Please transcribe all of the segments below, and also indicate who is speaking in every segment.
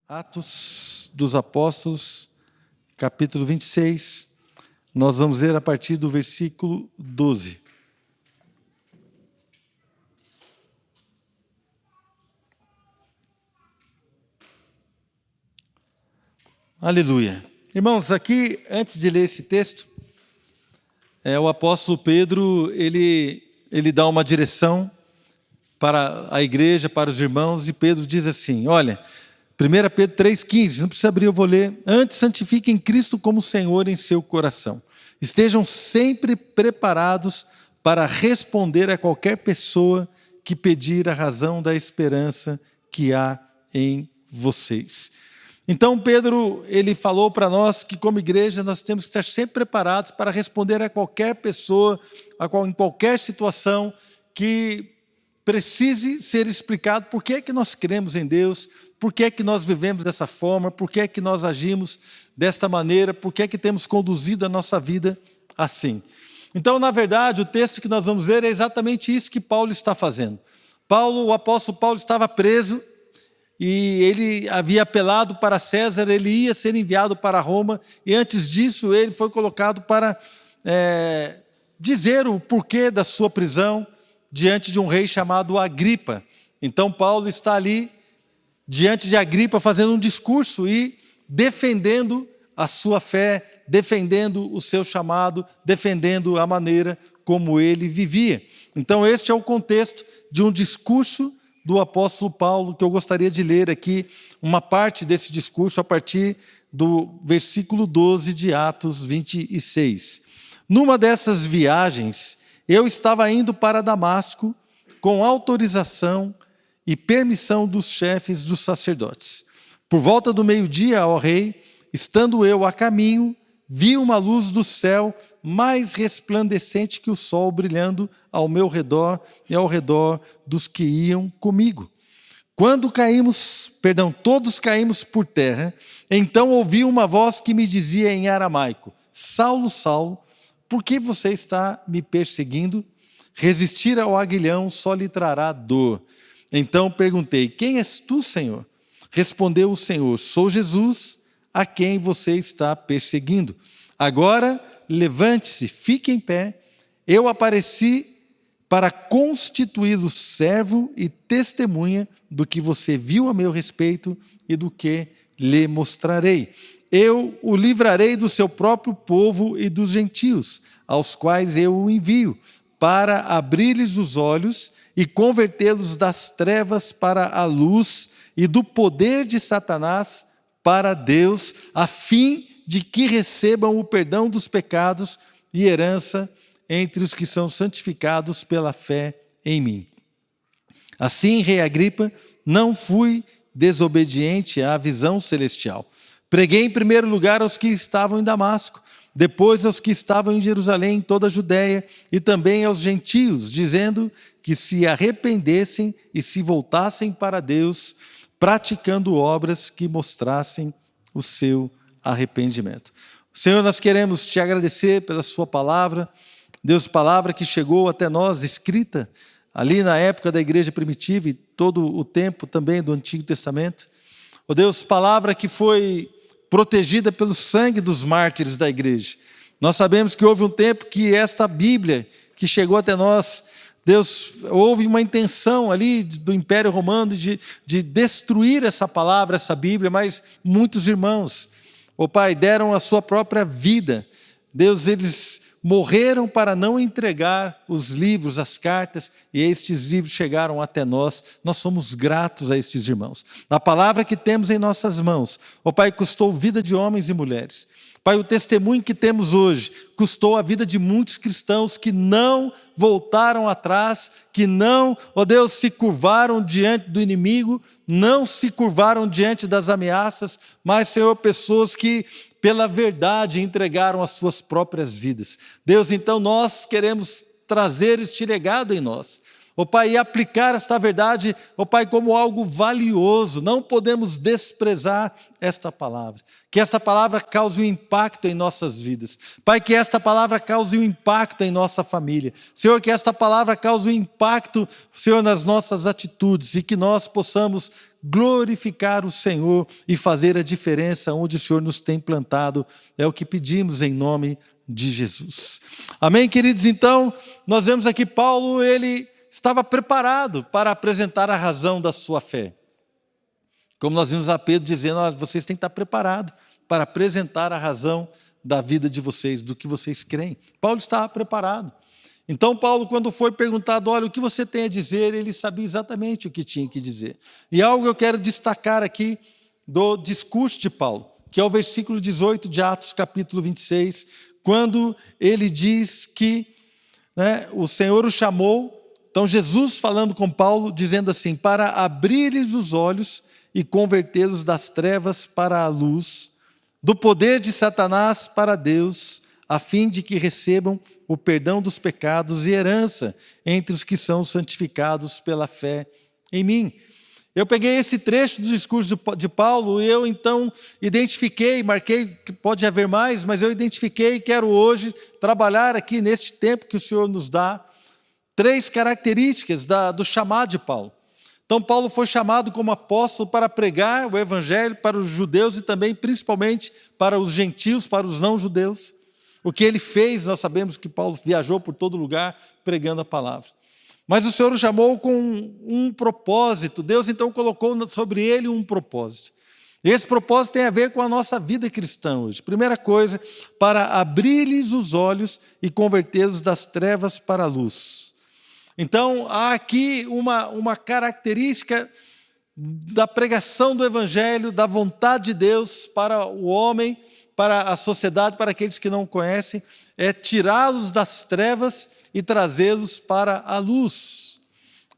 Speaker 1: Atos dos Apóstolos, capítulo 26, nós vamos ler a partir do versículo 12. Aleluia. Irmãos, aqui, antes de ler esse texto, o apóstolo Pedro, ele dá uma direção para a igreja, para os irmãos, e Pedro diz assim, olha, 1 Pedro 3,15, não precisa abrir, eu vou ler. Antes, santifiquem Cristo como Senhor em seu coração. Estejam sempre preparados para responder a qualquer pessoa que pedir a razão da esperança que há em vocês. Então, Pedro, ele falou para nós que, como igreja, nós temos que estar sempre preparados para responder a qualquer pessoa, em qualquer situação que precise ser explicado por que é que nós cremos em Deus, por que é que nós vivemos dessa forma, por que é que nós agimos desta maneira, por que é que temos conduzido a nossa vida assim. Então, na verdade, o texto que nós vamos ver é exatamente isso que Paulo está fazendo. O apóstolo Paulo estava preso e ele havia apelado para César, ele ia ser enviado para Roma, e antes disso ele foi colocado para dizer o porquê da sua prisão, diante de um rei chamado Agripa. Então Paulo está ali, diante de Agripa, fazendo um discurso e defendendo a sua fé, defendendo o seu chamado, defendendo a maneira como ele vivia. Então este é o contexto de um discurso do apóstolo Paulo, que eu gostaria de ler aqui, uma parte desse discurso a partir do versículo 12 de Atos 26. Numa dessas viagens, eu estava indo para Damasco com autorização e permissão dos chefes dos sacerdotes. Por volta do meio-dia, ó rei, estando eu a caminho, vi uma luz do céu mais resplandecente que o sol brilhando ao meu redor e ao redor dos que iam comigo. Quando todos caímos por terra, então ouvi uma voz que me dizia em aramaico, Saulo, Saulo, por que você está me perseguindo? Resistir ao aguilhão só lhe trará dor. Então perguntei, quem és tu, Senhor? Respondeu o Senhor, sou Jesus, a quem você está perseguindo. Agora, levante-se, fique em pé. Eu apareci para constituí-lo servo e testemunha do que você viu a meu respeito e do que lhe mostrarei. Eu o livrarei do seu próprio povo e dos gentios, aos quais eu o envio, para abrir-lhes os olhos e convertê-los das trevas para a luz e do poder de Satanás para Deus, a fim de que recebam o perdão dos pecados e herança entre os que são santificados pela fé em mim. Assim, rei Agripa, não fui desobediente à visão celestial. Preguei em primeiro lugar aos que estavam em Damasco, depois aos que estavam em Jerusalém, em toda a Judéia, e também aos gentios, dizendo que se arrependessem e se voltassem para Deus, praticando obras que mostrassem o seu arrependimento. Senhor, nós queremos te agradecer pela sua palavra, Deus, palavra que chegou até nós, escrita ali na época da igreja primitiva e todo o tempo também do Antigo Testamento. Ó Deus, palavra que foi protegida pelo sangue dos mártires da igreja. Nós sabemos que houve um tempo que esta Bíblia que chegou até nós, Deus, houve uma intenção ali do Império Romano de destruir essa palavra, essa Bíblia, mas muitos irmãos, ó Pai, deram a sua própria vida. Deus, eles morreram para não entregar os livros, as cartas, e estes livros chegaram até nós. Nós somos gratos a estes irmãos. A palavra que temos em nossas mãos, ó Pai, custou vida de homens e mulheres. Pai, o testemunho que temos hoje custou a vida de muitos cristãos que não voltaram atrás, que não, ó Deus, se curvaram diante do inimigo, não se curvaram diante das ameaças, mas, Senhor, pessoas que pela verdade entregaram as suas próprias vidas. Deus, então nós queremos trazer este legado em nós. Ó Pai, e aplicar esta verdade, ó Pai, como algo valioso. Não podemos desprezar esta palavra. Que esta palavra cause um impacto em nossas vidas. Pai, que esta palavra cause um impacto em nossa família. Senhor, que esta palavra cause um impacto, Senhor, nas nossas atitudes e que nós possamos glorificar o Senhor e fazer a diferença onde o Senhor nos tem plantado. É o que pedimos em nome de Jesus. Amém, queridos? Então, nós vemos aqui Paulo, ele estava preparado para apresentar a razão da sua fé. Como nós vimos a Pedro dizendo, vocês têm que estar preparados para apresentar a razão da vida de vocês, do que vocês creem. Paulo estava preparado. Então Paulo, quando foi perguntado, olha, o que você tem a dizer, ele sabia exatamente o que tinha que dizer. E algo eu quero destacar aqui do discurso de Paulo, que é o versículo 18 de Atos, capítulo 26, quando ele diz que o Senhor o chamou. Então, Jesus falando com Paulo, dizendo assim, para abrir-lhes os olhos e convertê-los das trevas para a luz, do poder de Satanás para Deus, a fim de que recebam o perdão dos pecados e herança entre os que são santificados pela fé em mim. Eu peguei esse trecho do discurso de Paulo e eu então identifiquei, marquei, que pode haver mais, mas eu identifiquei e quero hoje trabalhar aqui neste tempo que o Senhor nos dá, 3 características do chamado de Paulo. Então, Paulo foi chamado como apóstolo para pregar o evangelho para os judeus e também, principalmente, para os gentios, para os não-judeus. O que ele fez, nós sabemos que Paulo viajou por todo lugar pregando a palavra. Mas o Senhor o chamou com um propósito. Deus, então, colocou sobre ele um propósito. E esse propósito tem a ver com a nossa vida cristã hoje. Primeira coisa, para abrir-lhes os olhos e convertê-los das trevas para a luz. Então, há aqui uma característica da pregação do Evangelho, da vontade de Deus para o homem, para a sociedade, para aqueles que não o conhecem, é tirá-los das trevas e trazê-los para a luz.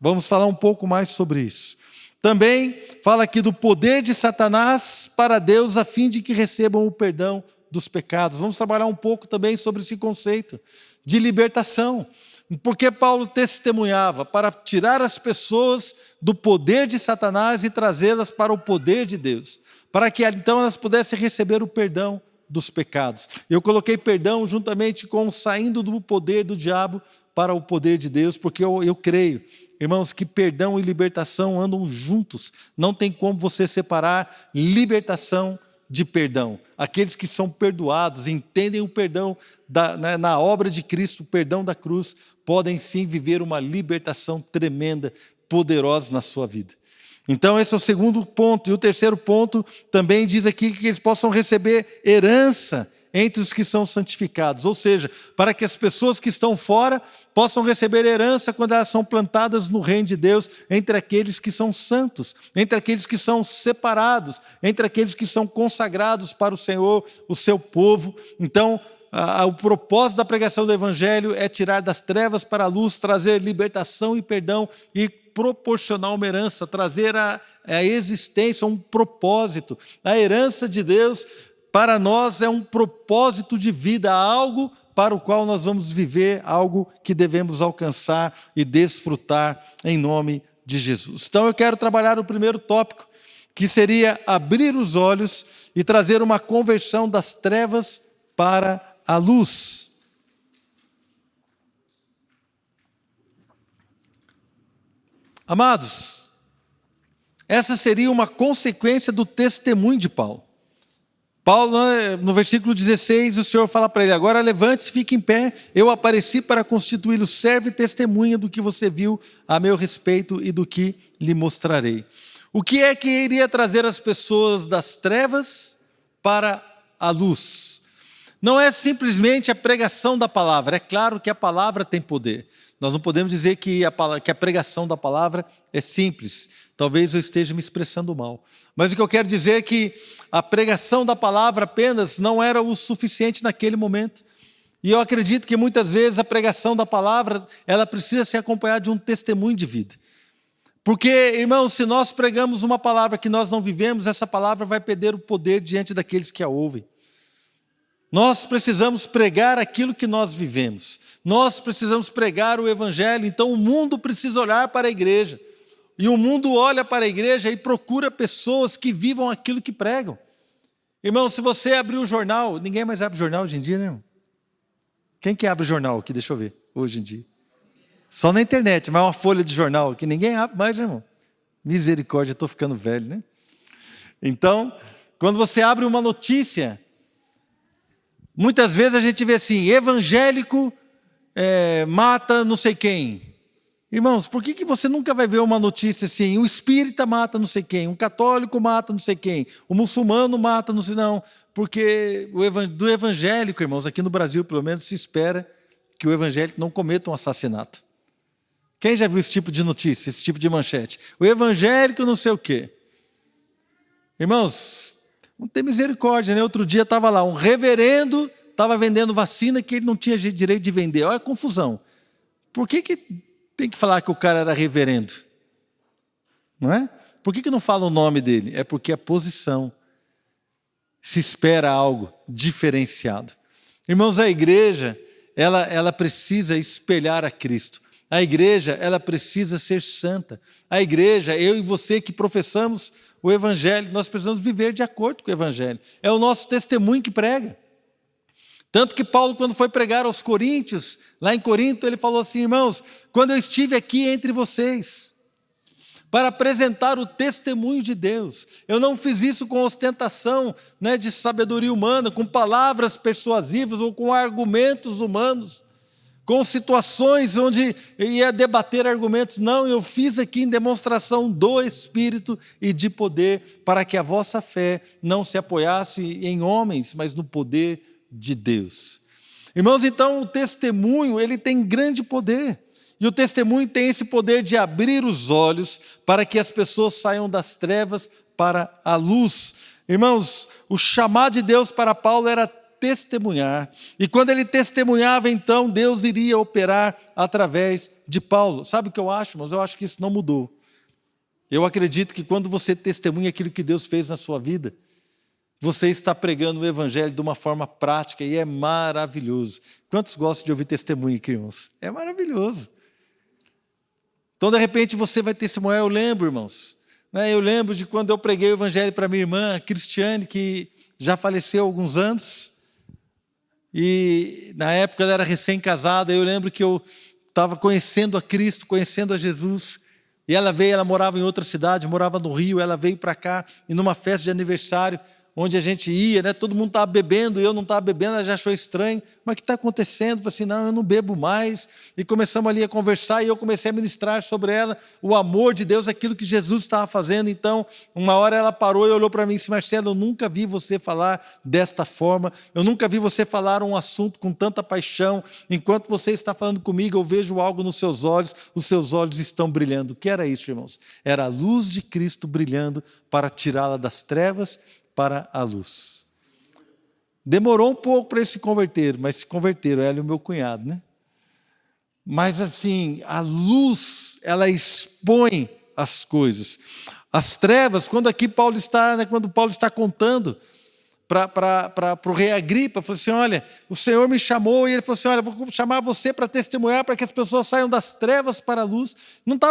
Speaker 1: Vamos falar um pouco mais sobre isso. Também fala aqui do poder de Satanás para Deus, a fim de que recebam o perdão dos pecados. Vamos trabalhar um pouco também sobre esse conceito de libertação. Porque Paulo testemunhava para tirar as pessoas do poder de Satanás e trazê-las para o poder de Deus, para que então elas pudessem receber o perdão dos pecados. Eu coloquei perdão juntamente com saindo do poder do diabo para o poder de Deus, porque eu creio, irmãos, que perdão e libertação andam juntos. Não tem como você separar libertação de perdão. Aqueles que são perdoados, entendem o perdão na obra de Cristo, o perdão da cruz, podem sim viver uma libertação tremenda, poderosa na sua vida. Então esse é o segundo ponto. E o terceiro ponto também diz aqui que eles possam receber herança entre os que são santificados. Ou seja, para que as pessoas que estão fora possam receber herança quando elas são plantadas no reino de Deus, entre aqueles que são santos, entre aqueles que são separados, entre aqueles que são consagrados para o Senhor, o seu povo. Então, o propósito da pregação do Evangelho é tirar das trevas para a luz, trazer libertação e perdão e proporcionar uma herança, trazer a existência, um propósito. A herança de Deus para nós é um propósito de vida, algo para o qual nós vamos viver, algo que devemos alcançar e desfrutar em nome de Jesus. Então eu quero trabalhar o primeiro tópico, que seria abrir os olhos e trazer uma conversão das trevas para a luz. Amados, essa seria uma consequência do testemunho de Paulo. Paulo, no versículo 16, o Senhor fala para ele, agora levante-se, fique em pé, eu apareci para constituí-lo servo e testemunha do que você viu a meu respeito e do que lhe mostrarei. O que é que iria trazer as pessoas das trevas para a luz? Não é simplesmente a pregação da palavra, é claro que a palavra tem poder. Nós não podemos dizer que a pregação da palavra é simples. Talvez eu esteja me expressando mal. Mas o que eu quero dizer é que a pregação da palavra apenas não era o suficiente naquele momento. E eu acredito que muitas vezes a pregação da palavra, ela precisa ser acompanhada de um testemunho de vida. Porque, irmãos, se nós pregamos uma palavra que nós não vivemos, essa palavra vai perder o poder diante daqueles que a ouvem. Nós precisamos pregar aquilo que nós vivemos. Nós precisamos pregar o Evangelho. Então o mundo precisa olhar para a igreja. E o mundo olha para a igreja e procura pessoas que vivam aquilo que pregam. Irmão, se você abrir o jornal, ninguém mais abre jornal hoje em dia, né, irmão? Quem que abre jornal aqui? Deixa eu ver, hoje em dia. Só na internet, mas uma folha de jornal que ninguém abre mais, né, irmão? Misericórdia, estou ficando velho, né? Então, quando você abre uma notícia, muitas vezes a gente vê assim, evangélico mata não sei quem. Irmãos, por que você nunca vai ver uma notícia assim, um espírita mata não sei quem, um católico mata não sei quem, um muçulmano mata não sei não, porque do evangélico, irmãos, aqui no Brasil pelo menos se espera que o evangélico não cometa um assassinato. Quem já viu esse tipo de notícia, esse tipo de manchete? O evangélico não sei o quê. Irmãos, não tem misericórdia, né? Outro dia estava lá, um reverendo estava vendendo vacina que ele não tinha direito de vender. Olha a confusão. Por que tem que falar que o cara era reverendo? Não é? Por que não fala o nome dele? É porque a posição se espera algo diferenciado. Irmãos, a igreja, ela precisa espelhar a Cristo. A igreja, ela precisa ser santa. A igreja, eu e você que professamos o Evangelho, nós precisamos viver de acordo com o Evangelho. É o nosso testemunho que prega. Tanto que Paulo, quando foi pregar aos Coríntios, lá em Corinto, ele falou assim, irmãos, quando eu estive aqui entre vocês, para apresentar o testemunho de Deus, eu não fiz isso com ostentação, né, de sabedoria humana, com palavras persuasivas ou com argumentos humanos, com situações onde ia debater argumentos. Não, eu fiz aqui em demonstração do Espírito e de poder, para que a vossa fé não se apoiasse em homens, mas no poder de Deus. Irmãos, então o testemunho, ele tem grande poder. E o testemunho tem esse poder de abrir os olhos para que as pessoas saiam das trevas para a luz. Irmãos, o chamado de Deus para Paulo era testemunhar. E quando ele testemunhava, então, Deus iria operar através de Paulo. Sabe o que eu acho, irmãos? Eu acho que isso não mudou. Eu acredito que quando você testemunha aquilo que Deus fez na sua vida, você está pregando o Evangelho de uma forma prática e é maravilhoso. Quantos gostam de ouvir testemunho aqui, irmãos? É maravilhoso. Então, de repente, você vai testemunhar. Eu lembro, irmãos, né? Eu lembro de quando eu preguei o Evangelho para minha irmã, Cristiane, que já faleceu há alguns anos. E na época ela era recém-casada. Eu lembro que eu estava conhecendo a Cristo, conhecendo a Jesus. E ela veio, ela morava em outra cidade, morava no Rio. Ela veio para cá e numa festa de aniversário, onde a gente ia, né? Todo mundo estava bebendo, e eu não estava bebendo, ela já achou estranho. Mas o que está acontecendo? Eu falei assim, não, eu não bebo mais. E começamos ali a conversar, e eu comecei a ministrar sobre ela, o amor de Deus, aquilo que Jesus estava fazendo. Então, uma hora ela parou e olhou para mim e disse, Marcelo, eu nunca vi você falar desta forma, eu nunca vi você falar um assunto com tanta paixão. Enquanto você está falando comigo, eu vejo algo nos seus olhos, os seus olhos estão brilhando. O que era isso, irmãos? Era a luz de Cristo brilhando para tirá-la das trevas para a luz. Demorou um pouco para eles se converter, mas se converteram, ela e o meu cunhado, né? Mas assim, a luz, ela expõe as coisas. As trevas, quando aqui Paulo está, né, quando Paulo está contando para o rei Agripa, falou assim, olha, o Senhor me chamou, e ele falou assim, olha, vou chamar você para testemunhar, para que as pessoas saiam das trevas para a luz.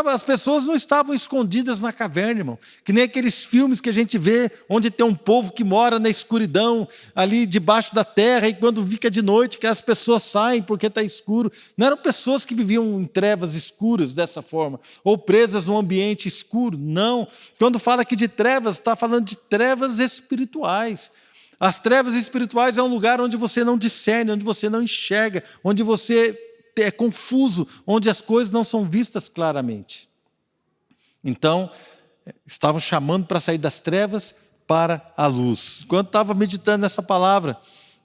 Speaker 1: As pessoas não estavam escondidas na caverna, irmão, que nem aqueles filmes que a gente vê, onde tem um povo que mora na escuridão, ali debaixo da terra, e quando fica de noite, que as pessoas saem porque está escuro. Não eram pessoas que viviam em trevas escuras dessa forma, ou presas num ambiente escuro, não. Quando fala aqui de trevas, está falando de trevas espirituais. As trevas espirituais é um lugar onde você não discerne, onde você não enxerga, onde você é confuso, onde as coisas não são vistas claramente. Então, estavam chamando para sair das trevas para a luz. Quando estava meditando nessa palavra,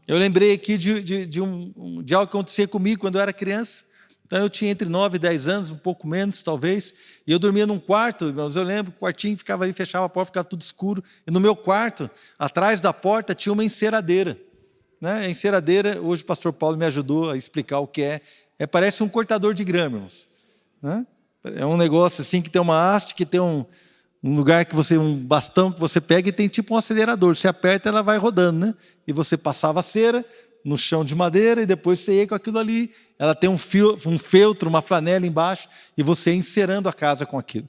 Speaker 1: eu lembrei aqui de algo que acontecia comigo quando eu era criança. Então, eu tinha entre 9 e 10 anos, um pouco menos, talvez, e eu dormia num quarto, irmãos, eu lembro, o quartinho ficava ali, fechava a porta, ficava tudo escuro, e no meu quarto, atrás da porta, tinha uma enceradeira. Né? A enceradeira, hoje o pastor Paulo me ajudou a explicar o que é. Parece um cortador de grama, irmãos. Né? É um negócio assim, que tem uma haste, que tem Um lugar que um bastão que você pega e tem tipo um acelerador. Você aperta, ela vai rodando, né? E você passava a cera no chão de madeira e depois você ia com aquilo ali. Ela tem um feltro, uma flanela embaixo e você ia encerando a casa com aquilo.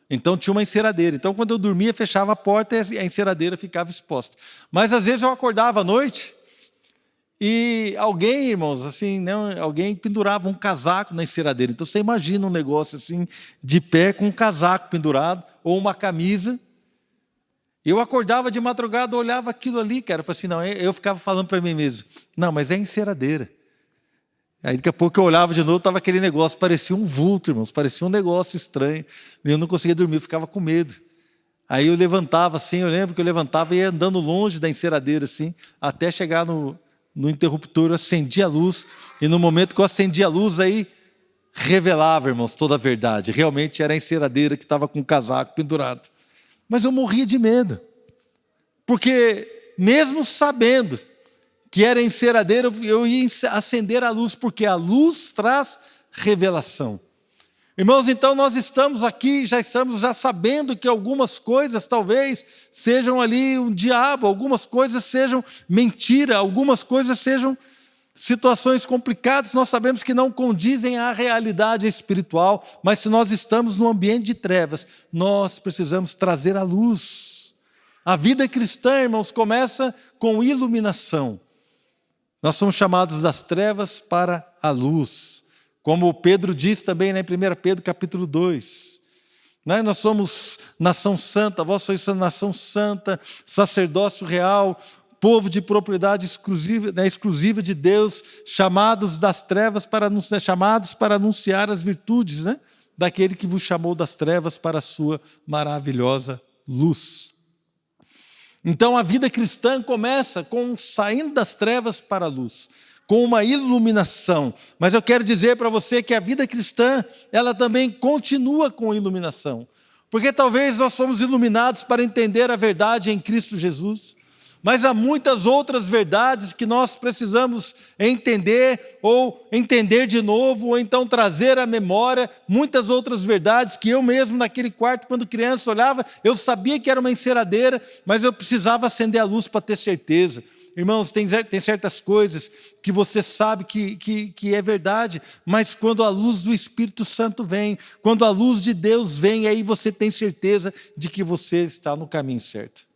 Speaker 1: Então tinha uma enceradeira. Então quando eu dormia, fechava a porta e a enceradeira ficava exposta. Mas às vezes eu acordava à noite e alguém, irmãos, assim, né, alguém pendurava um casaco na enceradeira. Então você imagina um negócio assim, de pé com um casaco pendurado ou uma camisa. Eu acordava de madrugada, olhava aquilo ali, cara. Eu falei assim, não, eu ficava falando para mim mesmo, não, mas é enceradeira. Aí daqui a pouco eu olhava de novo, estava aquele negócio, parecia um vulto, irmãos, parecia um negócio estranho. Eu não conseguia dormir, eu ficava com medo. Aí eu levantava assim, eu lembro que eu levantava e ia andando longe da enceradeira assim, até chegar no interruptor, eu acendia a luz, e no momento que eu acendia a luz, aí revelava, irmãos, toda a verdade. Realmente era a enceradeira que estava com o casaco pendurado. Mas eu morria de medo, porque mesmo sabendo que era enceradeira, eu ia acender a luz, porque a luz traz revelação. Irmãos, então nós estamos aqui, já estamos sabendo que algumas coisas talvez sejam ali um diabo, algumas coisas sejam mentira, algumas coisas sejam situações complicadas, nós sabemos que não condizem à realidade espiritual, mas se nós estamos num ambiente de trevas, nós precisamos trazer a luz. A vida cristã, irmãos, começa com iluminação. Nós somos chamados das trevas para a luz. Como Pedro diz também, né, em 1 Pedro capítulo 2. Né, nós somos nação santa, vós sois nação santa, sacerdócio real, povo de propriedade exclusiva, né, exclusiva de Deus, chamados das trevas chamados para anunciar as virtudes, né, daquele que vos chamou das trevas para a sua maravilhosa luz. Então a vida cristã começa com saindo das trevas para a luz, com uma iluminação. Mas eu quero dizer para você que a vida cristã, ela também continua com iluminação. Porque talvez nós fomos iluminados para entender a verdade em Cristo Jesus, mas há muitas outras verdades que nós precisamos entender, ou entender de novo, ou então trazer à memória, muitas outras verdades que eu mesmo naquele quarto, quando criança, olhava, eu sabia que era uma enceradeira, mas eu precisava acender a luz para ter certeza. Irmãos, tem certas coisas que você sabe que é verdade, mas quando a luz do Espírito Santo vem, quando a luz de Deus vem, aí você tem certeza de que você está no caminho certo.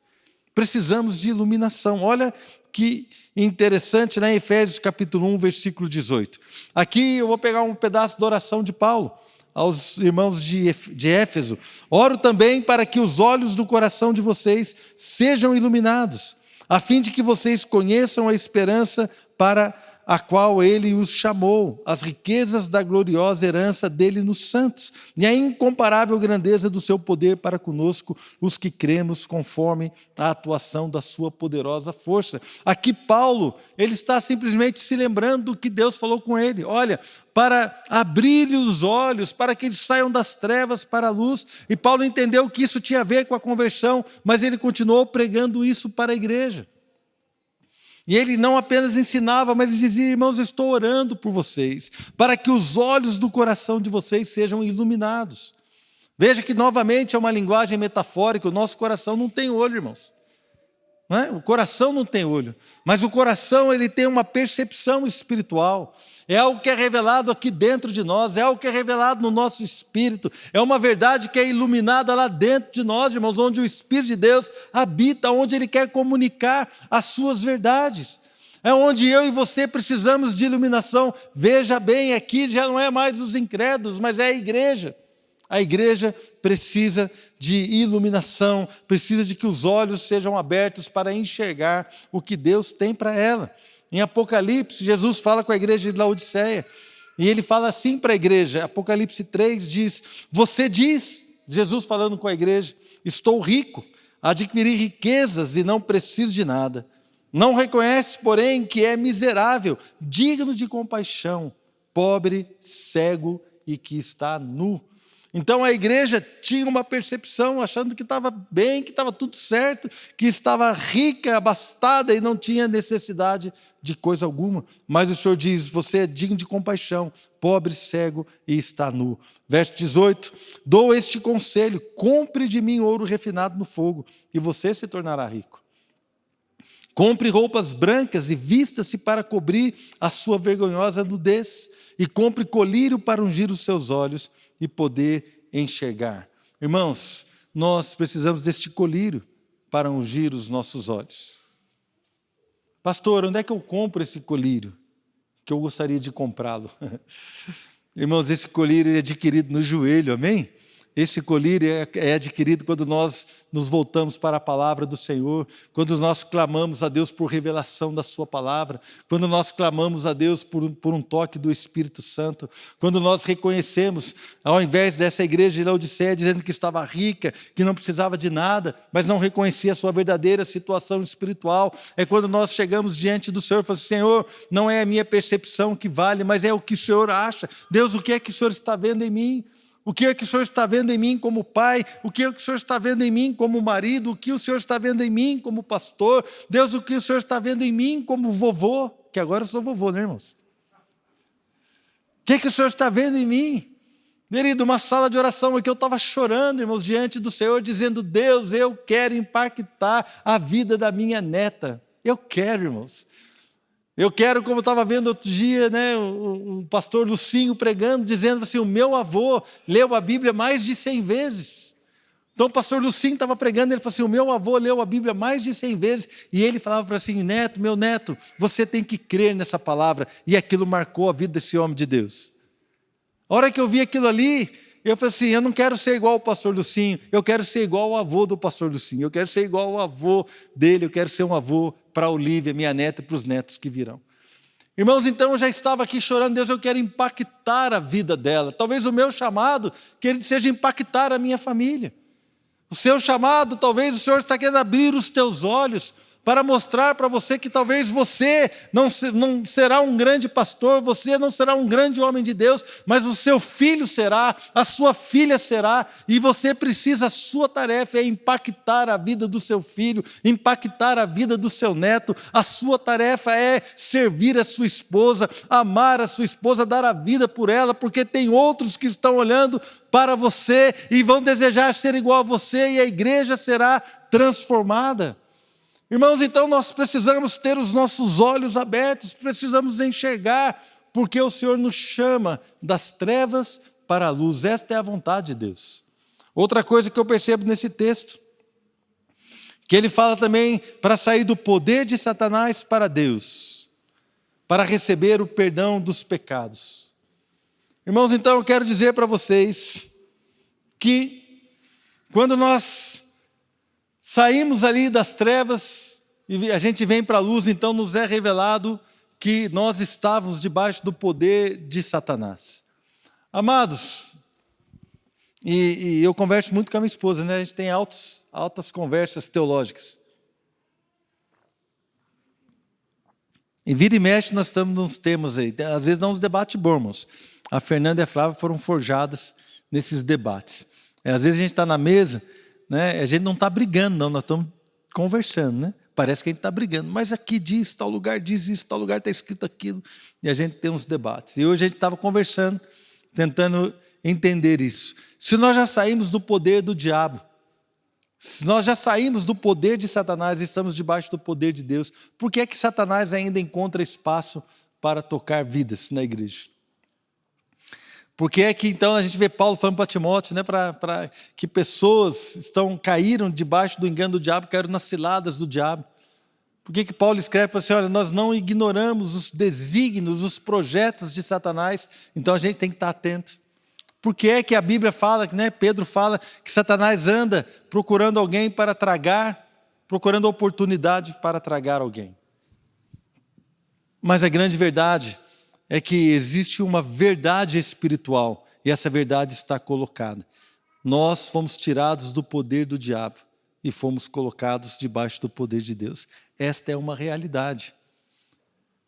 Speaker 1: Precisamos de iluminação. Olha que interessante, né? Efésios capítulo 1, versículo 18. Aqui eu vou pegar um pedaço da oração de Paulo aos irmãos de Éfeso. Oro também para que os olhos do coração de vocês sejam iluminados, a fim de que vocês conheçam a esperança para a qual ele os chamou, as riquezas da gloriosa herança dele nos santos, e a incomparável grandeza do seu poder para conosco, os que cremos conforme a atuação da sua poderosa força. Aqui Paulo, ele está simplesmente se lembrando do que Deus falou com ele. Olha, para abrir-lhe os olhos, para que eles saiam das trevas para a luz. E Paulo entendeu que isso tinha a ver com a conversão, mas ele continuou pregando isso para a igreja. E ele não apenas ensinava, mas ele dizia, irmãos, eu estou orando por vocês, para que os olhos do coração de vocês sejam iluminados. Veja que novamente é uma linguagem metafórica, o nosso coração não tem olho, irmãos. Não é? O coração não tem olho, mas o coração ele tem uma percepção espiritual. É algo que é revelado aqui dentro de nós, é algo que é revelado no nosso espírito, é uma verdade que é iluminada lá dentro de nós, irmãos, onde o Espírito de Deus habita, onde Ele quer comunicar as suas verdades. É onde eu e você precisamos de iluminação. Veja bem, aqui já não é mais os incrédulos, mas é a igreja. A igreja precisa de iluminação, precisa de que os olhos sejam abertos para enxergar o que Deus tem para ela. Em Apocalipse, Jesus fala com a igreja de Laodiceia, e ele fala assim para a igreja, Apocalipse 3 diz, você diz, Jesus falando com a igreja, estou rico, adquiri riquezas e não preciso de nada. Não reconhece, porém, que é miserável, digno de compaixão, pobre, cego e que está nu. Então a igreja tinha uma percepção, achando que estava bem, que estava tudo certo, que estava rica, abastada e não tinha necessidade de coisa alguma. Mas o Senhor diz: você é digno de compaixão, pobre, cego e está nu. Verso 18: dou este conselho, compre de mim ouro refinado no fogo, e você se tornará rico. Compre roupas brancas e vista-se para cobrir a sua vergonhosa nudez, e compre colírio para ungir os seus olhos e poder enxergar. Irmãos, nós precisamos deste colírio para ungir os nossos olhos. Pastor, onde é que eu compro esse colírio? Que eu gostaria de comprá-lo. Irmãos, esse colírio é adquirido no joelho, amém? Esse colírio é adquirido quando nós nos voltamos para a palavra do Senhor, quando nós clamamos a Deus por revelação da sua palavra, quando nós clamamos a Deus por um toque do Espírito Santo, quando nós reconhecemos, ao invés dessa igreja de Laodiceia dizendo que estava rica, que não precisava de nada, mas não reconhecia a sua verdadeira situação espiritual, é quando nós chegamos diante do Senhor e falamos: Senhor, não é a minha percepção que vale, mas é o que o Senhor acha. Deus, o que é que o Senhor está vendo em mim? O que é que o Senhor está vendo em mim como pai? O que é que o Senhor está vendo em mim como marido? O que o Senhor está vendo em mim como pastor? Deus, o que o Senhor está vendo em mim como vovô? Que agora eu sou vovô, né, irmãos? O que é que o Senhor está vendo em mim? Querido, uma sala de oração aqui, eu estava chorando, irmãos, diante do Senhor, dizendo: Deus, eu quero impactar a vida da minha neta. Eu quero, irmãos. Eu quero, como eu estava vendo outro dia, né, o pastor Lucinho pregando, dizendo assim: o meu avô leu a Bíblia mais de 100 vezes. Então o pastor Lucinho estava pregando, ele falou assim: o meu avô leu a Bíblia mais de 100 vezes. E ele falava para assim: neto, meu neto, você tem que crer nessa palavra. E aquilo marcou a vida desse homem de Deus. A hora que eu vi aquilo ali, eu falei assim: eu não quero ser igual ao pastor Lucinho, eu quero ser igual ao avô do pastor Lucinho, eu quero ser igual ao avô dele, eu quero ser um avô para a Olívia, minha neta, e para os netos que virão. Irmãos, então eu já estava aqui chorando: Deus, eu quero impactar a vida dela. Talvez o meu chamado, querido, seja impactar a minha família. O seu chamado, talvez o Senhor está querendo abrir os teus olhos para mostrar para você que talvez você não será um grande pastor, você não será um grande homem de Deus, mas o seu filho será, a sua filha será, e você precisa, a sua tarefa é impactar a vida do seu filho, impactar a vida do seu neto. A sua tarefa é servir a sua esposa, amar a sua esposa, dar a vida por ela, porque tem outros que estão olhando para você e vão desejar ser igual a você, e a igreja será transformada. Irmãos, então nós precisamos ter os nossos olhos abertos, precisamos enxergar, porque o Senhor nos chama das trevas para a luz. Esta é a vontade de Deus. Outra coisa que eu percebo nesse texto, que ele fala também para sair do poder de Satanás para Deus, para receber o perdão dos pecados. Irmãos, então eu quero dizer para vocês que quando nós saímos ali das trevas e a gente vem para a luz, então nos é revelado que nós estávamos debaixo do poder de Satanás. Amados, e eu converso muito com a minha esposa, né? A gente tem altas conversas teológicas. E vira e mexe nós estamos nos temas aí, às vezes não uns debates bons, irmãos. A Fernanda e a Flávia foram forjadas nesses debates. Às vezes a gente está na mesa, né? A gente não está brigando, não, nós estamos conversando, né? Parece que a gente está brigando, mas aqui diz, tal lugar diz isso, tal lugar está escrito aquilo, e a gente tem uns debates. E hoje a gente estava conversando, tentando entender isso. Se nós já saímos do poder do diabo, se nós já saímos do poder de Satanás e estamos debaixo do poder de Deus, por que é que Satanás ainda encontra espaço para tocar vidas na igreja? Porque é que então a gente vê Paulo falando para Timóteo, né, para que pessoas caíram debaixo do engano do diabo, caíram nas ciladas do diabo. Por que Paulo escreve para assim: olha, nós não ignoramos os desígnios, os projetos de Satanás, então a gente tem que estar atento. Por que é que a Bíblia fala, né, Pedro fala que Satanás anda procurando alguém para tragar, procurando oportunidade para tragar alguém? Mas a grande verdade é que existe uma verdade espiritual, e essa verdade está colocada. Nós fomos tirados do poder do diabo e fomos colocados debaixo do poder de Deus. Esta é uma realidade.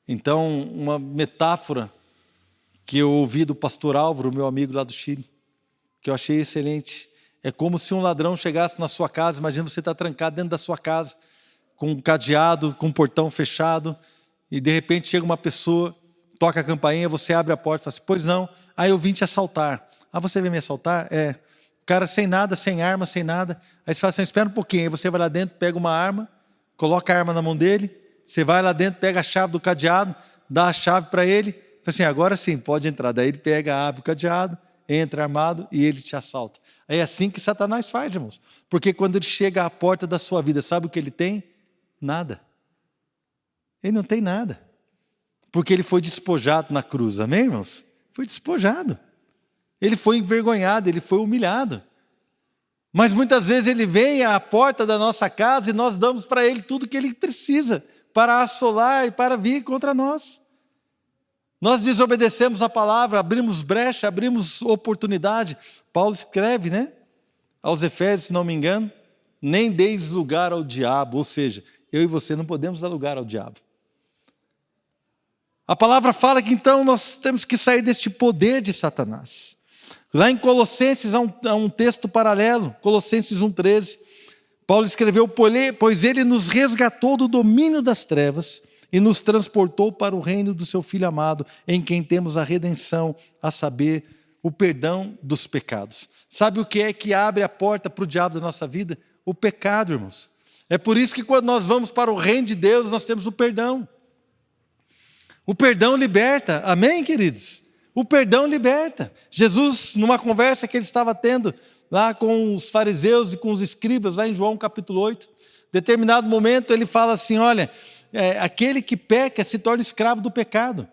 Speaker 1: Então, uma metáfora que eu ouvi do pastor Álvaro, meu amigo lá do Chile, que eu achei excelente. É como se um ladrão chegasse na sua casa, imagina você está trancado dentro da sua casa, com um cadeado, com um portão fechado, e de repente chega uma pessoa, toca a campainha, você abre a porta e fala assim, pois não, eu vim te assaltar. Você veio me assaltar? O cara sem nada, sem arma, sem nada. Aí você fala assim, espera um pouquinho, aí você vai lá dentro, pega uma arma, coloca a arma na mão dele, você vai lá dentro, pega a chave do cadeado, dá a chave para ele, fala assim, agora sim, pode entrar. Daí ele pega, abre o cadeado, entra armado e ele te assalta. É assim que Satanás faz, irmãos. Porque quando ele chega à porta da sua vida, sabe o que ele tem? Nada. Ele não tem nada. Porque ele foi despojado na cruz, amém, irmãos? Foi despojado. Ele foi envergonhado, ele foi humilhado. Mas muitas vezes ele vem à porta da nossa casa e nós damos para ele tudo que ele precisa para assolar e para vir contra nós. Nós desobedecemos a palavra, abrimos brecha, abrimos oportunidade. Paulo escreve, aos Efésios, se não me engano, nem deis lugar ao diabo, ou seja, eu e você não podemos dar lugar ao diabo. A palavra fala que então nós temos que sair deste poder de Satanás. Lá em Colossenses há um texto paralelo, Colossenses 1,13, Paulo escreveu, pois ele nos resgatou do domínio das trevas e nos transportou para o reino do seu Filho amado, em quem temos a redenção, a saber, o perdão dos pecados. Sabe o que é que abre a porta para o diabo da nossa vida? O pecado, irmãos. É por isso que quando nós vamos para o reino de Deus, nós temos o perdão. O perdão liberta, amém, queridos? O perdão liberta. Jesus, numa conversa que ele estava tendo lá com os fariseus e com os escribas, lá em João capítulo 8, determinado momento ele fala assim, olha, aquele que peca se torna escravo do pecado.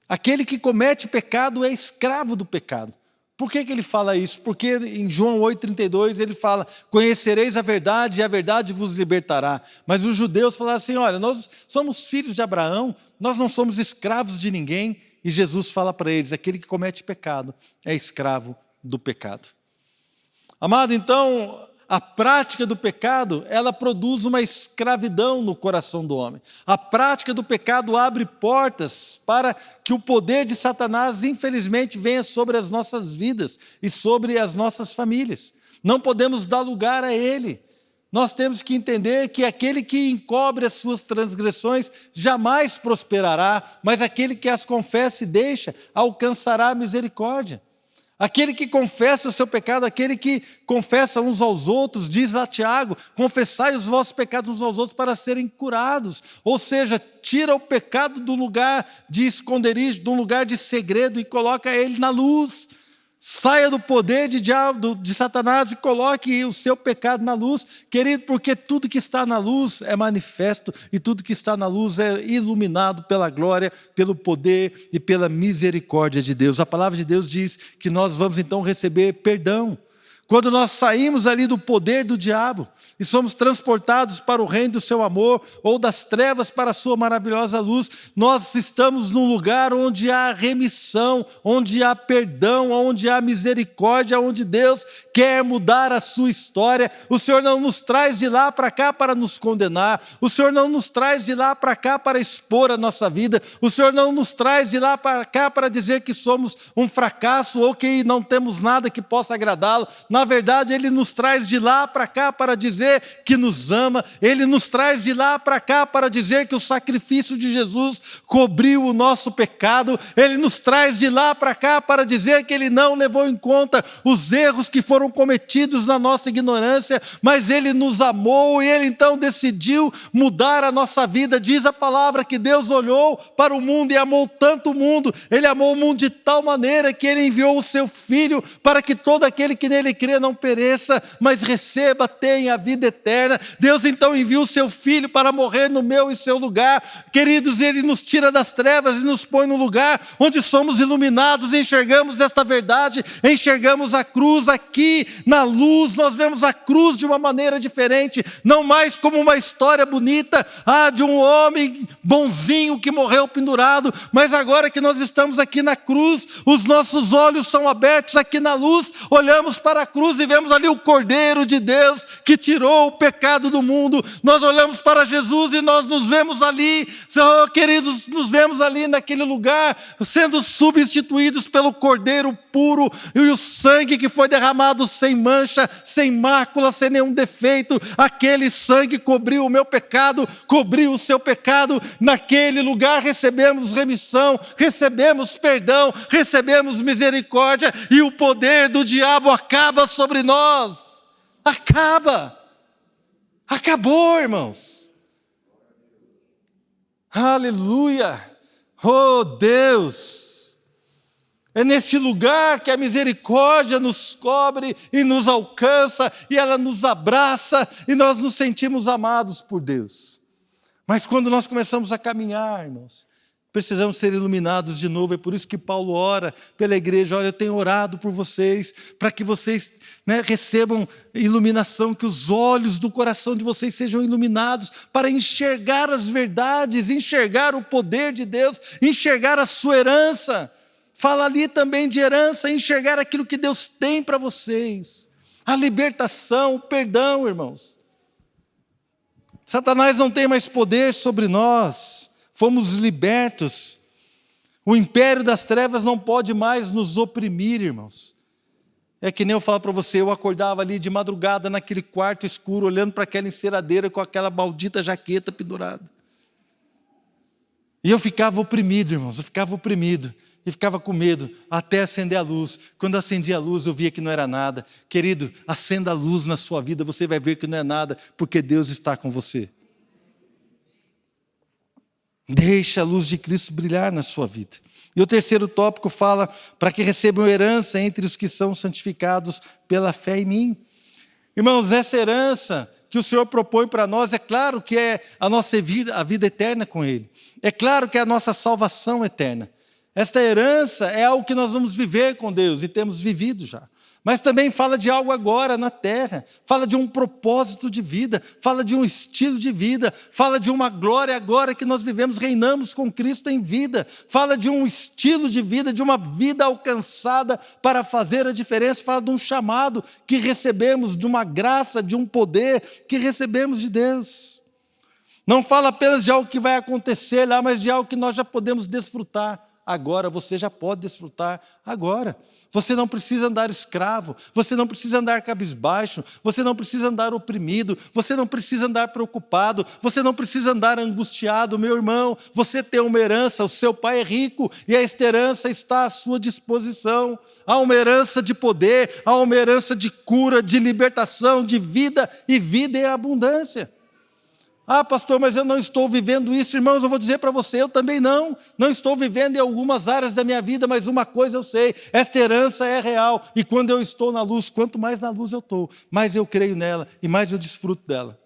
Speaker 1: Aquele que comete pecado é escravo do pecado. Por que ele fala isso? Porque em João 8,32 ele fala, conhecereis a verdade e a verdade vos libertará. Mas os judeus falaram assim, olha, nós somos filhos de Abraão, nós não somos escravos de ninguém. E Jesus fala para eles, aquele que comete pecado é escravo do pecado. Amado, então, a prática do pecado, ela produz uma escravidão no coração do homem. A prática do pecado abre portas para que o poder de Satanás, infelizmente, venha sobre as nossas vidas e sobre as nossas famílias. Não podemos dar lugar a ele. Nós temos que entender que aquele que encobre as suas transgressões jamais prosperará, mas aquele que as confessa e deixa, alcançará a misericórdia. Aquele que confessa o seu pecado, aquele que confessa uns aos outros, diz lá Tiago, confessai os vossos pecados uns aos outros para serem curados. Ou seja, tira o pecado do lugar de esconderijo, do lugar de segredo e coloca ele na luz. Saia do poder de Satanás e coloque o seu pecado na luz, querido, porque tudo que está na luz é manifesto e tudo que está na luz é iluminado pela glória, pelo poder e pela misericórdia de Deus. A palavra de Deus diz que nós vamos então receber perdão. Quando nós saímos ali do poder do diabo e somos transportados para o reino do seu amor ou das trevas para a sua maravilhosa luz, nós estamos num lugar onde há remissão, onde há perdão, onde há misericórdia, onde Deus quer mudar a sua história. O Senhor não nos traz de lá para cá para nos condenar, o Senhor não nos traz de lá para cá para expor a nossa vida, o Senhor não nos traz de lá para cá para dizer que somos um fracasso ou que não temos nada que possa agradá-lo. Na verdade, Ele nos traz de lá para cá para dizer que nos ama. Ele nos traz de lá para cá para dizer que o sacrifício de Jesus cobriu o nosso pecado. Ele nos traz de lá para cá para dizer que Ele não levou em conta os erros que foram cometidos na nossa ignorância, mas Ele nos amou e Ele então decidiu mudar a nossa vida. Diz a palavra que Deus olhou para o mundo e amou tanto o mundo. Ele amou o mundo de tal maneira que Ele enviou o seu Filho para que todo aquele que nele crê não pereça, mas receba, tenha a vida eterna. Deus então enviou o seu Filho para morrer no meu e seu lugar. Queridos, Ele nos tira das trevas e nos põe no lugar onde somos iluminados, enxergamos esta verdade, enxergamos a cruz. Aqui na luz nós vemos a cruz de uma maneira diferente, não mais como uma história bonita, de um homem bonzinho que morreu pendurado, mas agora que nós estamos aqui na cruz, os nossos olhos são abertos aqui na luz, olhamos para a cruz e vemos ali o Cordeiro de Deus que tirou o pecado do mundo. Nós olhamos para Jesus e nós nos vemos ali, queridos, nos vemos ali naquele lugar, sendo substituídos pelo Cordeiro puro e o sangue que foi derramado sem mancha, sem mácula, sem nenhum defeito. Aquele sangue cobriu o meu pecado, cobriu o seu pecado. Naquele lugar recebemos remissão, recebemos perdão, recebemos misericórdia e o poder do diabo acaba sobre nós. Acabou, irmãos. Aleluia. Oh Deus, é neste lugar que a misericórdia nos cobre e nos alcança, e ela nos abraça, e nós nos sentimos amados por Deus. Mas quando nós começamos a caminhar, irmãos, precisamos ser iluminados de novo. É por isso que Paulo ora pela igreja. Olha, eu tenho orado por vocês, para que vocês recebam iluminação, que os olhos do coração de vocês sejam iluminados, para enxergar as verdades, enxergar o poder de Deus, enxergar a sua herança. Fala ali também de herança, enxergar aquilo que Deus tem para vocês. A libertação, o perdão, irmãos. Satanás não tem mais poder sobre nós. Fomos libertos. O império das trevas não pode mais nos oprimir, irmãos. É que nem eu falo para você, eu acordava ali de madrugada naquele quarto escuro, olhando para aquela enceradeira com aquela maldita jaqueta pendurada. E eu ficava oprimido, irmãos, eu ficava oprimido. E ficava com medo, até acender a luz. Quando eu acendi a luz, eu via que não era nada. Querido, acenda a luz na sua vida, você vai ver que não é nada, porque Deus está com você. Deixe a luz de Cristo brilhar na sua vida. E o terceiro tópico fala, para que recebam herança entre os que são santificados pela fé em mim. Irmãos, essa herança que o Senhor propõe para nós, é claro que é a nossa vida, a vida eterna com Ele. É claro que é a nossa salvação eterna. Esta herança é algo que nós vamos viver com Deus, e temos vivido já. Mas também fala de algo agora na terra, fala de um propósito de vida, fala de um estilo de vida, fala de uma glória agora que nós vivemos, reinamos com Cristo em vida, fala de um estilo de vida, de uma vida alcançada para fazer a diferença, fala de um chamado que recebemos, de uma graça, de um poder que recebemos de Deus. Não fala apenas de algo que vai acontecer lá, mas de algo que nós já podemos desfrutar agora. Você já pode desfrutar agora. Você não precisa andar escravo, você não precisa andar cabisbaixo, você não precisa andar oprimido, você não precisa andar preocupado, você não precisa andar angustiado, meu irmão. Você tem uma herança, o seu pai é rico e esta herança está à sua disposição. Há uma herança de poder, há uma herança de cura, de libertação, de vida e vida em abundância. Ah, pastor, mas eu não estou vivendo isso. Irmãos, eu vou dizer para você, eu também não estou vivendo em algumas áreas da minha vida, mas uma coisa eu sei, esta herança é real, e quando eu estou na luz, quanto mais na luz eu estou, mais eu creio nela, e mais eu desfruto dela.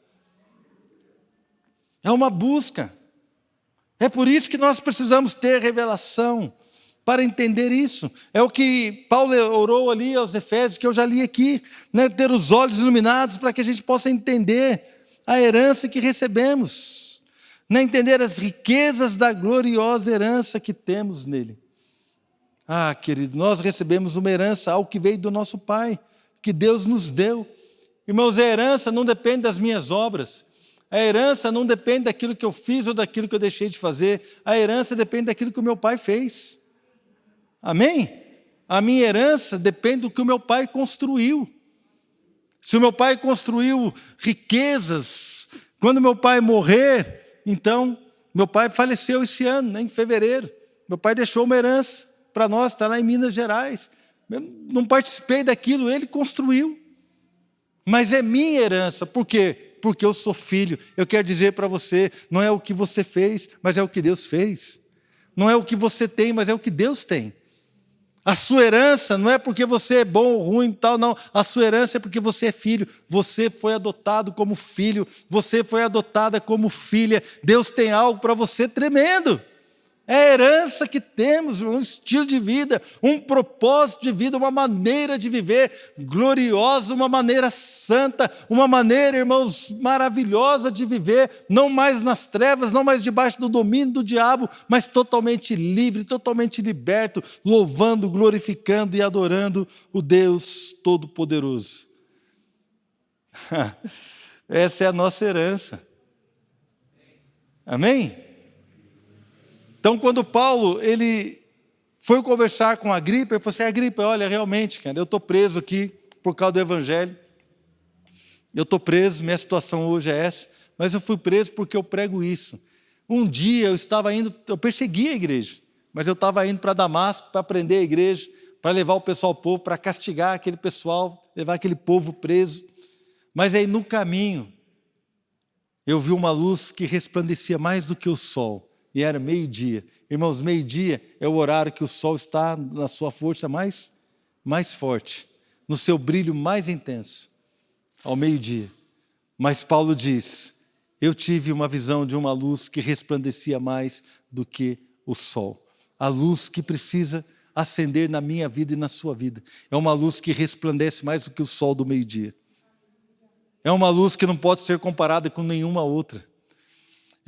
Speaker 1: É uma busca, é por isso que nós precisamos ter revelação, para entender isso. É o que Paulo orou ali aos Efésios, que eu já li aqui, ter os olhos iluminados, para que a gente possa entender a herança que recebemos, entender as riquezas da gloriosa herança que temos nele. Ah, querido, nós recebemos uma herança, algo que veio do nosso Pai, que Deus nos deu. Irmãos, a herança não depende das minhas obras, a herança não depende daquilo que eu fiz ou daquilo que eu deixei de fazer, a herança depende daquilo que o meu Pai fez. Amém? A minha herança depende do que o meu Pai construiu. Se o meu pai construiu riquezas, quando meu pai morrer, então, meu pai faleceu esse ano, em fevereiro. Meu pai deixou uma herança para nós, está lá em Minas Gerais. Eu não participei daquilo, ele construiu. Mas é minha herança, por quê? Porque eu sou filho. Eu quero dizer para você, não é o que você fez, mas é o que Deus fez. Não é o que você tem, mas é o que Deus tem. A sua herança não é porque você é bom ou ruim, tal, não. A sua herança é porque você é filho. Você foi adotado como filho. Você foi adotada como filha. Deus tem algo para você tremendo. É a herança que temos, um estilo de vida, um propósito de vida, uma maneira de viver gloriosa, uma maneira santa, uma maneira, irmãos, maravilhosa de viver, não mais nas trevas, não mais debaixo do domínio do diabo, mas totalmente livre, totalmente liberto, louvando, glorificando e adorando o Deus Todo-Poderoso. Essa é a nossa herança. Amém? Então, quando Paulo ele foi conversar com Agripa, ele falou assim: Agripa, olha, realmente, cara, eu estou preso aqui por causa do Evangelho. Eu estou preso, minha situação hoje é essa, mas eu fui preso porque eu prego isso. Um dia eu persegui a igreja, mas eu estava indo para Damasco para prender a igreja, para levar o pessoal ao povo, para castigar aquele pessoal, levar aquele povo preso. Mas aí no caminho, eu vi uma luz que resplandecia mais do que o sol. E era meio-dia. Irmãos, meio-dia é o horário que o sol está na sua força mais forte, no seu brilho mais intenso, ao meio-dia. Mas Paulo diz: eu tive uma visão de uma luz que resplandecia mais do que o sol. A luz que precisa acender na minha vida e na sua vida. É uma luz que resplandece mais do que o sol do meio-dia. É uma luz que não pode ser comparada com nenhuma outra.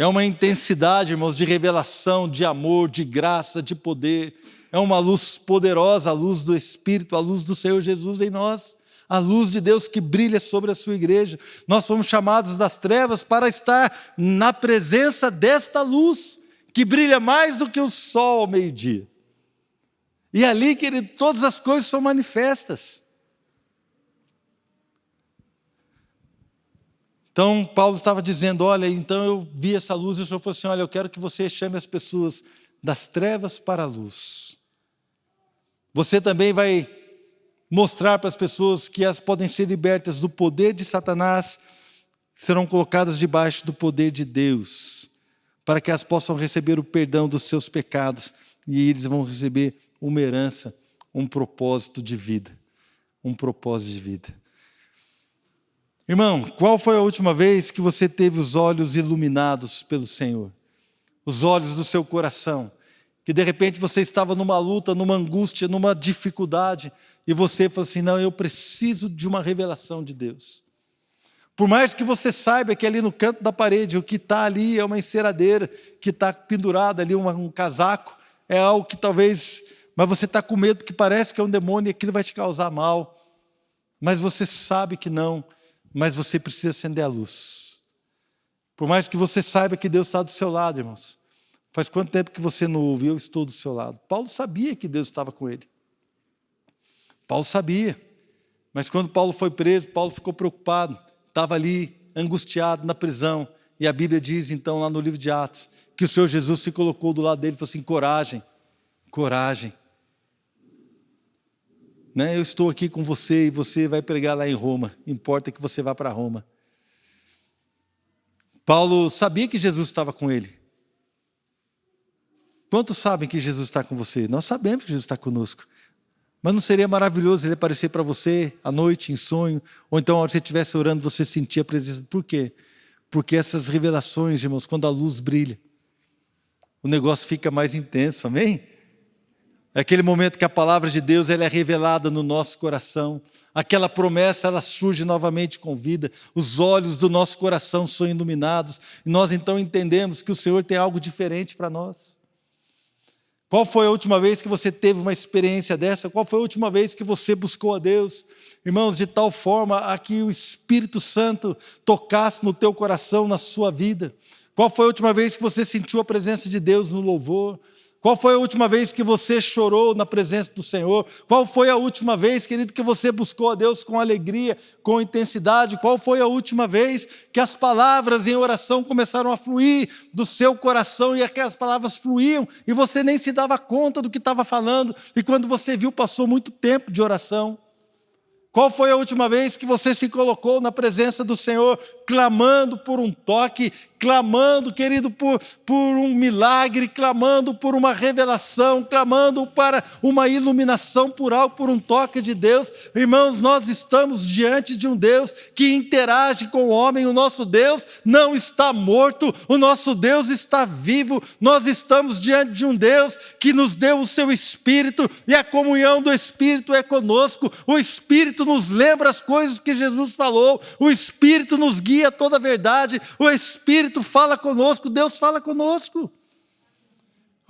Speaker 1: É uma intensidade, irmãos, de revelação, de amor, de graça, de poder. É uma luz poderosa, a luz do Espírito, a luz do Senhor Jesus em nós. A luz de Deus que brilha sobre a sua igreja. Nós fomos chamados das trevas para estar na presença desta luz, que brilha mais do que o sol ao meio-dia. E ali, querido, todas as coisas são manifestas. Então, Paulo estava dizendo: olha, então eu vi essa luz e o Senhor falou assim: olha, eu quero que você chame as pessoas das trevas para a luz. Você também vai mostrar para as pessoas que elas podem ser libertas do poder de Satanás, serão colocadas debaixo do poder de Deus, para que elas possam receber o perdão dos seus pecados e eles vão receber uma herança, um propósito de vida. Um propósito de vida. Irmão, qual foi a última vez que você teve os olhos iluminados pelo Senhor? Os olhos do seu coração. Que de repente você estava numa luta, numa angústia, numa dificuldade, e você falou assim: não, eu preciso de uma revelação de Deus. Por mais que você saiba que ali no canto da parede, o que está ali é uma enceradeira, que está pendurada ali, um casaco, é algo que talvez... Mas você está com medo, porque parece que é um demônio e aquilo vai te causar mal. Mas você sabe que não. Mas você precisa acender a luz. Por mais que você saiba que Deus está do seu lado, irmãos. Faz quanto tempo que você não ouve? Eu estou do seu lado. Paulo sabia que Deus estava com ele. Paulo sabia. Mas quando Paulo foi preso, Paulo ficou preocupado. Estava ali, angustiado na prisão. E a Bíblia diz, então, lá no livro de Atos, que o Senhor Jesus se colocou do lado dele e falou assim: coragem, coragem. Eu estou aqui com você e você vai pregar lá em Roma. Importa que você vá para Roma. Paulo sabia que Jesus estava com ele. Quantos sabem que Jesus está com você? Nós sabemos que Jesus está conosco. Mas não seria maravilhoso ele aparecer para você à noite, em sonho? Ou então, a hora que você estivesse orando, você sentia a presença. Por quê? Porque essas revelações, irmãos, quando a luz brilha, o negócio fica mais intenso, amém? É aquele momento que a palavra de Deus ela é revelada no nosso coração. Aquela promessa ela surge novamente com vida. Os olhos do nosso coração são iluminados. E nós então entendemos que o Senhor tem algo diferente para nós. Qual foi a última vez que você teve uma experiência dessa? Qual foi a última vez que você buscou a Deus? Irmãos, de tal forma a que o Espírito Santo tocasse no teu coração, na sua vida. Qual foi a última vez que você sentiu a presença de Deus no louvor? Qual foi a última vez que você chorou na presença do Senhor? Qual foi a última vez, querido, que você buscou a Deus com alegria, com intensidade? Qual foi a última vez que as palavras em oração começaram a fluir do seu coração e aquelas palavras fluíam e você nem se dava conta do que estava falando e quando você viu passou muito tempo de oração? Qual foi a última vez que você se colocou na presença do Senhor clamando por um toque, clamando, querido, por um milagre, clamando por uma revelação, clamando para uma iluminação, por algo, por um toque de Deus. Irmãos, nós estamos diante de um Deus que interage com o homem. O nosso Deus não está morto, o nosso Deus está vivo. Nós estamos diante de um Deus que nos deu o seu Espírito, e a comunhão do Espírito é conosco. O Espírito nos lembra as coisas que Jesus falou, o Espírito nos guia a toda a verdade, o Espírito fala conosco, Deus fala conosco.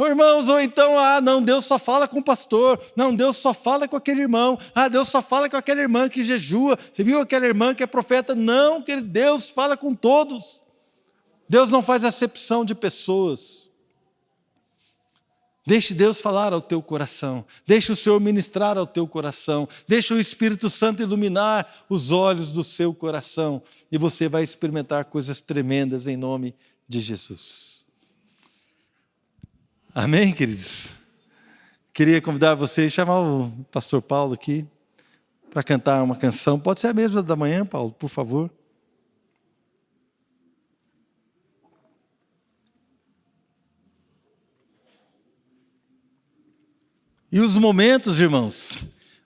Speaker 1: Irmãos, ou então, não, Deus só fala com o pastor, não, Deus só fala com aquele irmão, Deus só fala com aquela irmã que jejua, você viu aquela irmã que é profeta? Não, querido, Deus fala com todos. Deus não faz acepção de pessoas. Deixe Deus falar ao teu coração, deixe o Senhor ministrar ao teu coração, deixe o Espírito Santo iluminar os olhos do seu coração, e você vai experimentar coisas tremendas em nome de Jesus. Amém, queridos? Queria convidar você, chamar o pastor Paulo aqui, para cantar uma canção, pode ser a mesma da manhã, Paulo, por favor. E os momentos, irmãos,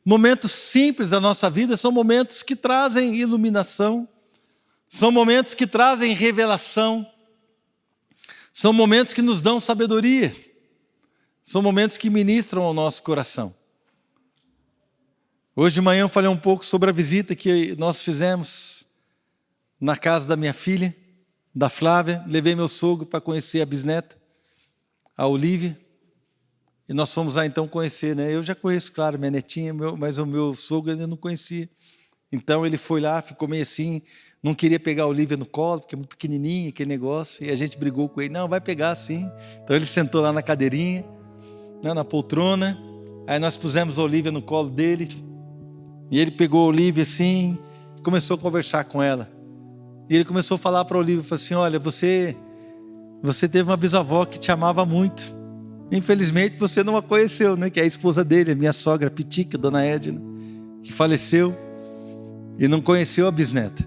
Speaker 1: momentos simples da nossa vida, são momentos que trazem iluminação, são momentos que trazem revelação, são momentos que nos dão sabedoria, são momentos que ministram ao nosso coração. Hoje de manhã eu falei um pouco sobre a visita que nós fizemos na casa da minha filha, da Flávia, levei meu sogro para conhecer a bisneta, a Olívia. E nós fomos lá então conhecer, né? Eu já conheço, claro, minha netinha, mas o meu sogro ainda não conhecia. Então ele foi lá, ficou meio assim, não queria pegar a Olívia no colo, porque é muito pequenininha aquele negócio, e a gente brigou com ele, não, vai pegar sim. Então ele sentou lá na cadeirinha, né, na poltrona, aí nós pusemos a Olívia no colo dele, e ele pegou a Olívia assim, começou a conversar com ela. E ele começou a falar para a Olívia, falou assim, olha, você teve uma bisavó que te amava muito. Infelizmente você não a conheceu, né? Que é a esposa dele, a minha sogra Pitica, dona Edna, que faleceu e não conheceu a bisneta.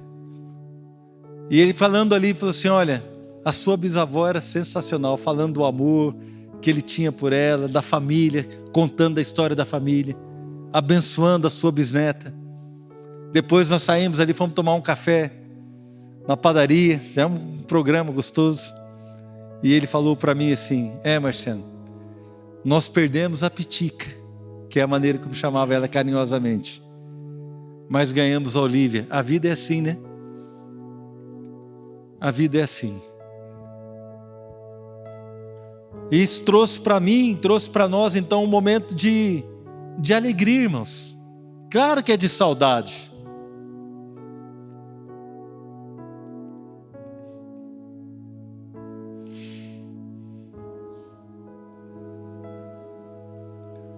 Speaker 1: E ele falando ali, falou assim, olha, a sua bisavó era sensacional, falando do amor que ele tinha por ela, da família, contando a história da família, abençoando a sua bisneta. Depois nós saímos ali, fomos tomar um café na padaria, fizemos um programa gostoso. E ele falou para mim assim, Marciano, nós perdemos a Pitica, que é a maneira como chamava ela carinhosamente, mas ganhamos a Olívia. A vida é assim, né? A vida é assim. E isso trouxe para mim, trouxe para nós então um momento de alegria, irmãos. Claro que é de saudade.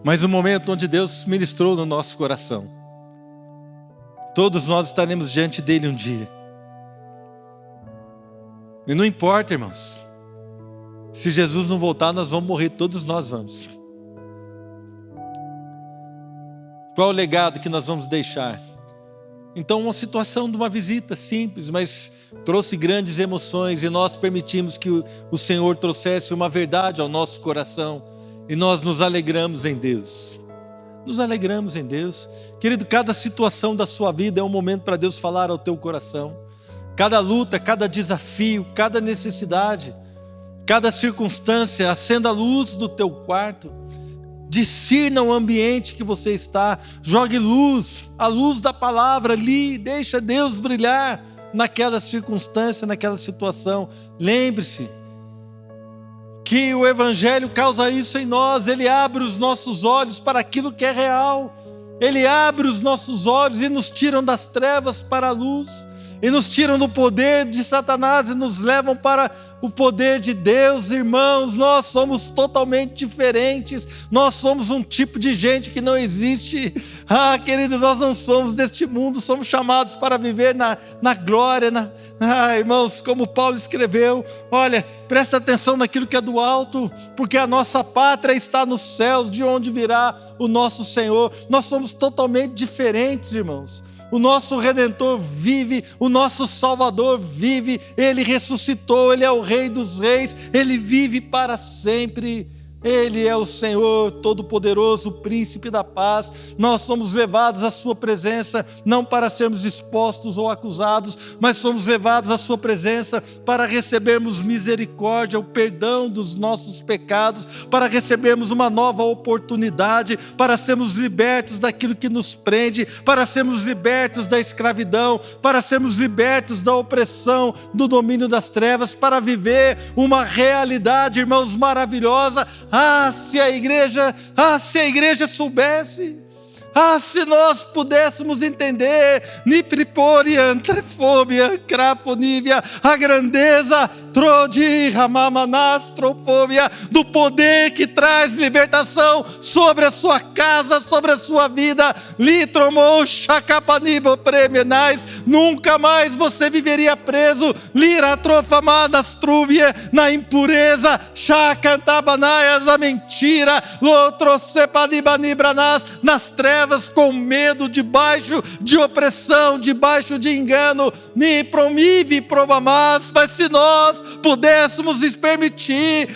Speaker 1: Mas um momento onde Deus ministrou no nosso coração. Todos nós estaremos diante dele um dia. E não importa, irmãos, se Jesus não voltar, nós vamos morrer, todos nós vamos. Qual é o legado que nós vamos deixar? Então, uma situação de uma visita simples, mas trouxe grandes emoções, e nós permitimos que o Senhor trouxesse uma verdade ao nosso coração. E nós nos alegramos em Deus. Nos alegramos em Deus. Querido, cada situação da sua vida é um momento para Deus falar ao teu coração. Cada luta, cada desafio, cada necessidade, cada circunstância, acenda a luz do teu quarto. Discirna o ambiente que você está. Jogue luz, a luz da palavra ali. Deixa Deus brilhar naquela circunstância, naquela situação. Lembre-se que o Evangelho causa isso em nós. Ele abre os nossos olhos para aquilo que é real. Ele abre os nossos olhos e nos tiram das trevas para a luz. E nos tiram do poder de Satanás e nos levam para o poder de Deus. Irmãos, nós somos totalmente diferentes. Nós somos um tipo de gente que não existe. Querido, nós não somos deste mundo. Somos chamados para viver na glória. Irmãos, como Paulo escreveu, olha, presta atenção naquilo que é do alto, porque a nossa pátria está nos céus, de onde virá o nosso Senhor. Nós somos totalmente diferentes, irmãos. o nosso Redentor vive, o nosso Salvador vive, Ele ressuscitou, Ele é o Rei dos Reis, Ele vive para sempre. Ele é o Senhor Todo-Poderoso, o Príncipe da Paz. Nós somos levados à sua presença, não para sermos expostos ou acusados, mas somos levados à sua presença para recebermos misericórdia, o perdão dos nossos pecados, para recebermos uma nova oportunidade, para sermos libertos daquilo que nos prende, para sermos libertos da escravidão, para sermos libertos da opressão, do domínio das trevas, para viver uma realidade, irmãos, maravilhosa. Se a igreja soubesse, se nós pudéssemos entender, Nipriporian, Trefobia, Crafonívia, a grandeza, Trodi, Ramamanas, Trofobia, do poder que traz libertação sobre a sua casa, sobre a sua vida, Litromou, Chacapanibo, Premenais, nunca mais você viveria preso, Liratrofamadas, Trúbia, na impureza, Chacantabanaias, na mentira, Lotrocepanibanibranás, nas trevas, com medo, debaixo de opressão, debaixo de engano, ni promive probamas, mas se nós pudéssemos permitir,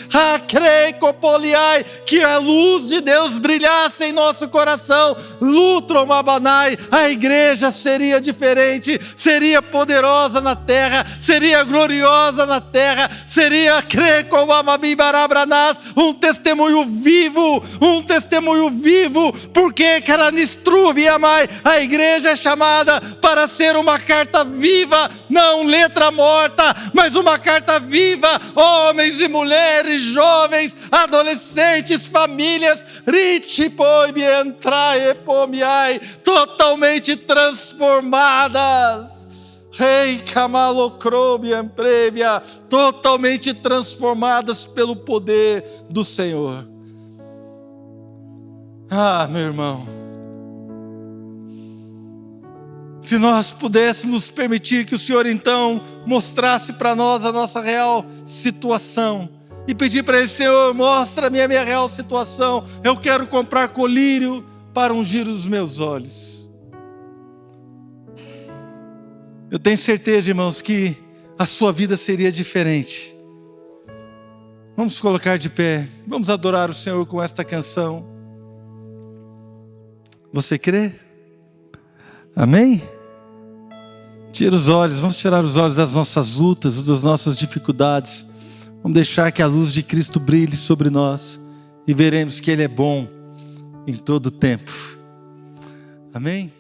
Speaker 1: que a luz de Deus brilhasse em nosso coração, lutromabanai, a igreja seria diferente, seria poderosa na terra, seria gloriosa na terra, seria um testemunho vivo, porque a igreja é chamada para ser uma carta viva, não letra morta, mas uma carta viva, homens e mulheres, jovens, adolescentes, famílias, totalmente transformadas. Rei Kamalokrobian Previa, totalmente transformadas pelo poder do Senhor. Meu irmão, se nós pudéssemos permitir que o Senhor então mostrasse para nós a nossa real situação e pedir para Ele: Senhor, mostra-me a minha real situação, eu quero comprar colírio para ungir os meus olhos. Eu tenho certeza, irmãos, que a sua vida seria diferente. Vamos colocar de pé, vamos adorar o Senhor com esta canção. Você crê? Amém? Tira os olhos, vamos tirar os olhos das nossas lutas, das nossas dificuldades. Vamos deixar que a luz de Cristo brilhe sobre nós e veremos que Ele é bom em todo o tempo. Amém?